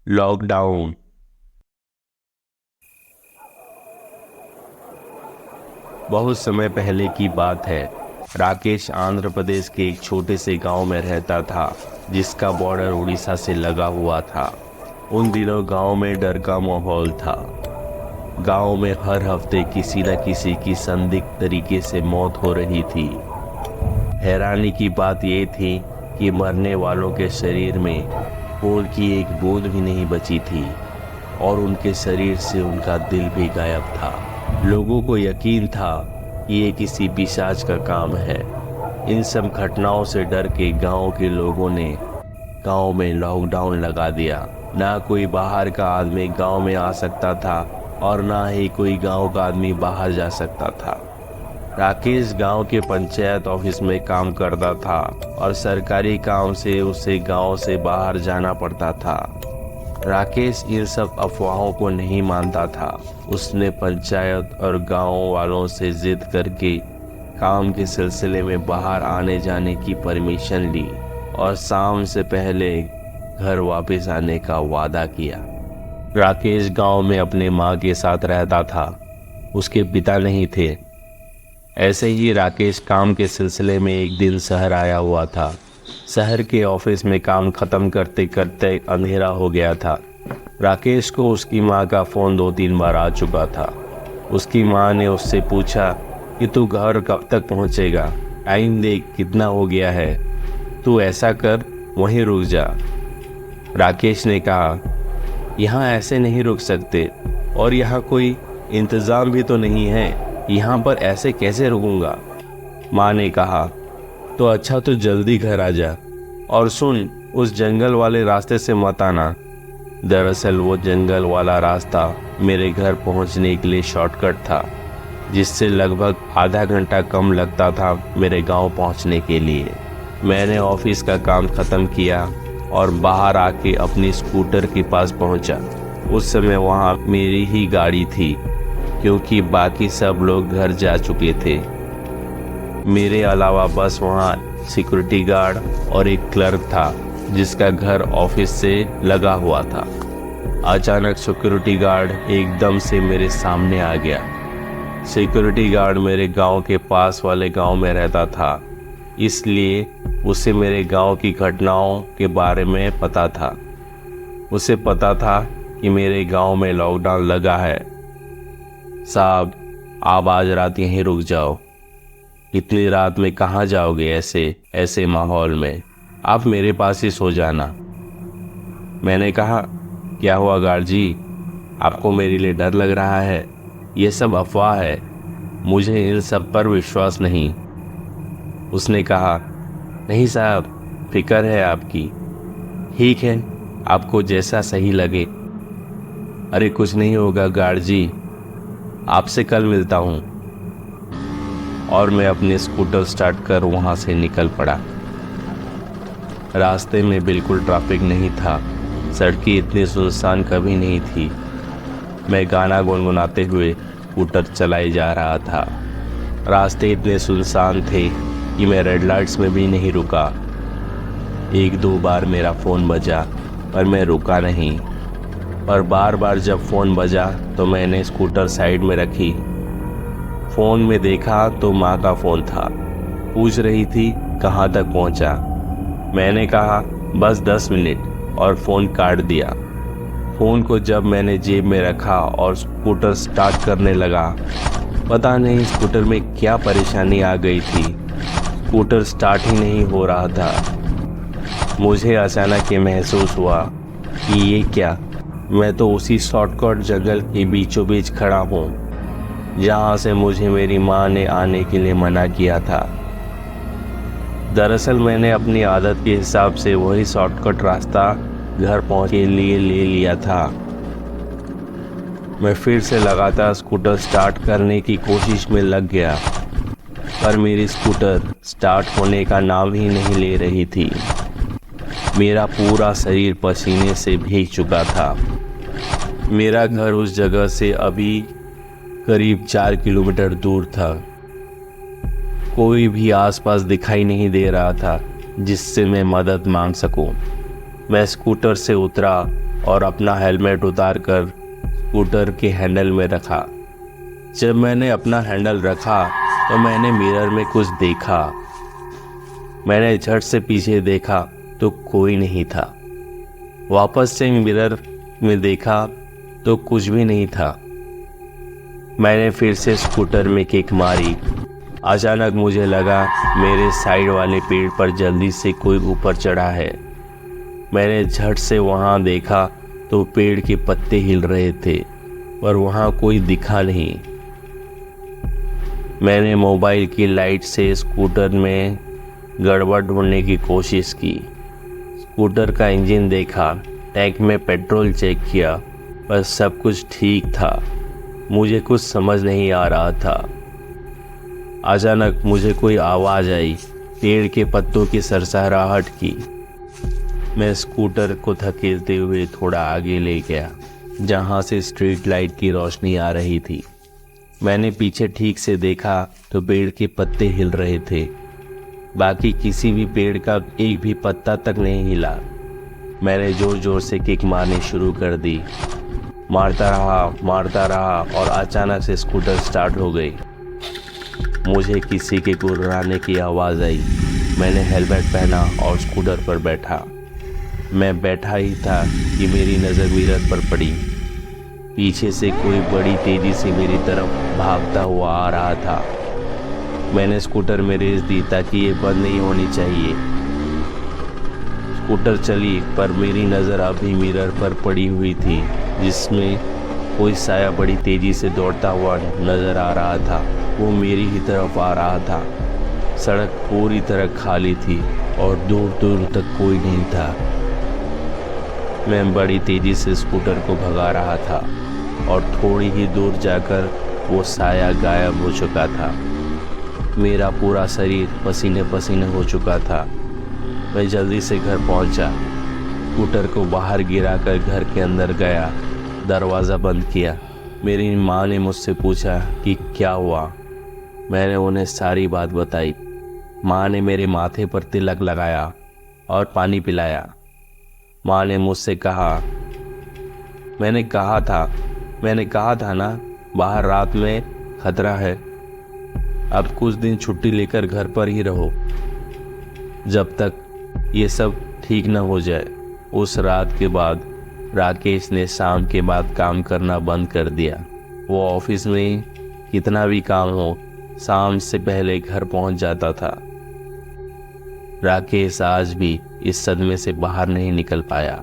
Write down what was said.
Lockdown. बहुत समय पहले की बात है। राकेश आंध्र प्रदेश के एक छोटे से गांव में रहता था, जिसका बॉर्डर उड़ीसा से लगा हुआ था। उन दिनों गांव में डर का माहौल था। गांव में हर हफ्ते किसी न किसी की संदिग्ध तरीके से मौत हो रही थी। हैरानी की बात यह थी कि मरने वालों के शरीर में खून की एक बूंद भी नहीं बची थी और उनके शरीर से उनका दिल भी गायब था। लोगों को यकीन था कि ये किसी पिशाच का काम है। इन सब घटनाओं से डर के गांव के लोगों ने गांव में लॉकडाउन लगा दिया। ना कोई बाहर का आदमी गांव में आ सकता था और ना ही कोई गांव का आदमी बाहर जा सकता था। राकेश गांव के पंचायत ऑफिस में काम करता था और सरकारी काम से उसे गांव से बाहर जाना पड़ता था। राकेश इन सब अफवाहों को नहीं मानता था। उसने पंचायत और गांव वालों से जिद करके काम के सिलसिले में बाहर आने जाने की परमिशन ली और शाम से पहले घर वापस आने का वादा किया। राकेश गांव में अपने माँ के साथ रहता था। उसके पिता नहीं थे। ऐसे ही राकेश काम के सिलसिले में एक दिन शहर आया हुआ था। शहर के ऑफिस में काम खत्म करते करते अंधेरा हो गया था। राकेश को उसकी माँ का फ़ोन 2-3 बार आ चुका था। उसकी माँ ने उससे पूछा कि तू घर कब तक पहुँचेगा, टाइम देख कितना हो गया है, तू ऐसा कर वहीं रुक जा। राकेश ने कहा, यहाँ ऐसे नहीं रुक सकते और यहाँ कोई इंतज़ाम भी तो नहीं है, यहाँ पर ऐसे कैसे रुकूंगा। माँ ने कहा, तो अच्छा तो जल्दी घर आ जा और सुन, उस जंगल वाले रास्ते से मत आना। दरअसल वो जंगल वाला रास्ता मेरे घर पहुंचने के लिए शॉर्टकट था, जिससे लगभग आधा घंटा कम लगता था मेरे गांव पहुंचने के लिए। मैंने ऑफिस का काम ख़त्म किया और बाहर आके अपनी स्कूटर के पास पहुंचा। उस समय वहां मेरी ही गाड़ी थी, क्योंकि बाकी सब लोग घर जा चुके थे। मेरे अलावा बस वहाँ सिक्योरिटी गार्ड और एक क्लर्क था, जिसका घर ऑफिस से लगा हुआ था। अचानक सिक्योरिटी गार्ड एकदम से मेरे सामने आ गया। सिक्योरिटी गार्ड मेरे गांव के पास वाले गांव में रहता था, इसलिए उसे मेरे गांव की घटनाओं के बारे में पता था। उसे पता था कि मेरे गांव में लॉकडाउन लगा है। साहब, आप आज रात यहीं रुक जाओ। इतनी रात में कहाँ जाओगे ऐसे माहौल में, आप मेरे पास ही सो जाना। मैंने कहा, क्या हुआ गार्ड जी, आपको मेरे लिए डर लग रहा है? ये सब अफवाह है, मुझे इन सब पर विश्वास नहीं। उसने कहा, नहीं साहब, फिक्र है आपकी। ठीक है, आपको जैसा सही लगे। अरे कुछ नहीं होगा गार्ड जी, आपसे कल मिलता हूँ। और मैं अपने स्कूटर स्टार्ट कर वहाँ से निकल पड़ा। रास्ते में बिल्कुल ट्रैफिक नहीं था। सड़कें इतनी सुनसान कभी नहीं थी। मैं गाना गुनगुनाते हुए स्कूटर चलाई जा रहा था। रास्ते इतने सुनसान थे कि मैं रेड लाइट्स में भी नहीं रुका। 1-2 बार मेरा फ़ोन बजा पर मैं रुका नहीं। और बार बार जब फ़ोन बजा तो मैंने स्कूटर साइड में रखी। फ़ोन में देखा तो माँ का फ़ोन था। पूछ रही थी कहाँ तक पहुँचा। मैंने कहा बस 10 मिनट और फ़ोन काट दिया। फ़ोन को जब मैंने जेब में रखा और स्कूटर स्टार्ट करने लगा, पता नहीं स्कूटर में क्या परेशानी आ गई थी, स्कूटर स्टार्ट ही नहीं हो रहा था। मुझे अचानक ये महसूस हुआ कि ये क्या, मैं तो उसी शॉर्टकट जंगल के बीचों बीच खड़ा हूँ, जहाँ से मुझे मेरी माँ ने आने के लिए मना किया था। दरअसल मैंने अपनी आदत के हिसाब से वही शॉर्टकट रास्ता घर पहुँचने के लिए ले लिया था। मैं फिर से लगातार स्कूटर स्टार्ट करने की कोशिश में लग गया, पर मेरी स्कूटर स्टार्ट होने का नाम ही नहीं ले रही थी। मेरा पूरा शरीर पसीने से भीग चुका था। मेरा घर उस जगह से अभी करीब 4 किलोमीटर दूर था। कोई भी आसपास दिखाई नहीं दे रहा था जिससे मैं मदद मांग सकूं। मैं स्कूटर से उतरा और अपना हेलमेट उतार कर स्कूटर के हैंडल में रखा। जब मैंने अपना हैंडल रखा तो मैंने मिरर में कुछ देखा। मैंने झट से पीछे देखा तो कोई नहीं था। वापस से मिरर में देखा तो कुछ भी नहीं था। मैंने फिर से स्कूटर में किक मारी। अचानक मुझे लगा मेरे साइड वाले पेड़ पर जल्दी से कोई ऊपर चढ़ा है। मैंने झट से वहां देखा तो पेड़ के पत्ते हिल रहे थे पर वहां कोई दिखा नहीं। मैंने मोबाइल की लाइट से स्कूटर में गड़बड़ ढूंढने की कोशिश की। स्कूटर का इंजन देखा, टैंक में पेट्रोल चेक किया, पर सब कुछ ठीक था। मुझे कुछ समझ नहीं आ रहा था। अचानक मुझे कोई आवाज़ आई, पेड़ के पत्तों की सरसराहट की। मैं स्कूटर को धकेलते हुए थोड़ा आगे ले गया, जहाँ से स्ट्रीट लाइट की रोशनी आ रही थी। मैंने पीछे ठीक से देखा तो पेड़ के पत्ते हिल रहे थे। बाकी किसी भी पेड़ का एक भी पत्ता तक नहीं हिला। मैंने जोर जोर से किक मारनी शुरू कर दी। मारता रहा और अचानक से स्कूटर स्टार्ट हो गई। मुझे किसी के गुर्राने की आवाज़ आई। मैंने हेलमेट पहना और स्कूटर पर बैठा। मैं बैठा ही था कि मेरी नज़र मिरर पर पड़ी। पीछे से कोई बड़ी तेज़ी से मेरी तरफ भागता हुआ आ रहा था। मैंने स्कूटर में रेस दी ताकि ये बंद नहीं होनी चाहिए। स्कूटर चली पर मेरी नज़र अभी मिरर पर पड़ी हुई थी, जिसमें कोई साया बड़ी तेज़ी से दौड़ता हुआ नज़र आ रहा था। वो मेरी ही तरफ आ रहा था। सड़क पूरी तरह खाली थी और दूर दूर तक कोई नहीं था। मैं बड़ी तेज़ी से स्कूटर को भगा रहा था और थोड़ी ही दूर जाकर वो साया गायब हो चुका था। मेरा पूरा शरीर पसीने पसीने हो चुका था। मैं जल्दी से घर पहुंचा। स्कूटर को बाहर गिराकर घर के अंदर गया, दरवाज़ा बंद किया। मेरी माँ ने मुझसे पूछा कि क्या हुआ। मैंने उन्हें सारी बात बताई। माँ ने मेरे माथे पर तिलक लगाया और पानी पिलाया। माँ ने मुझसे कहा, मैंने कहा था ना, बाहर रात में खतरा है। अब कुछ दिन छुट्टी लेकर घर पर ही रहो, जब तक ये सब ठीक न हो जाए। उस रात के बाद राकेश ने शाम के बाद काम करना बंद कर दिया। वो ऑफिस में कितना भी काम हो, शाम से पहले घर पहुंच जाता था। राकेश आज भी इस सदमे से बाहर नहीं निकल पाया।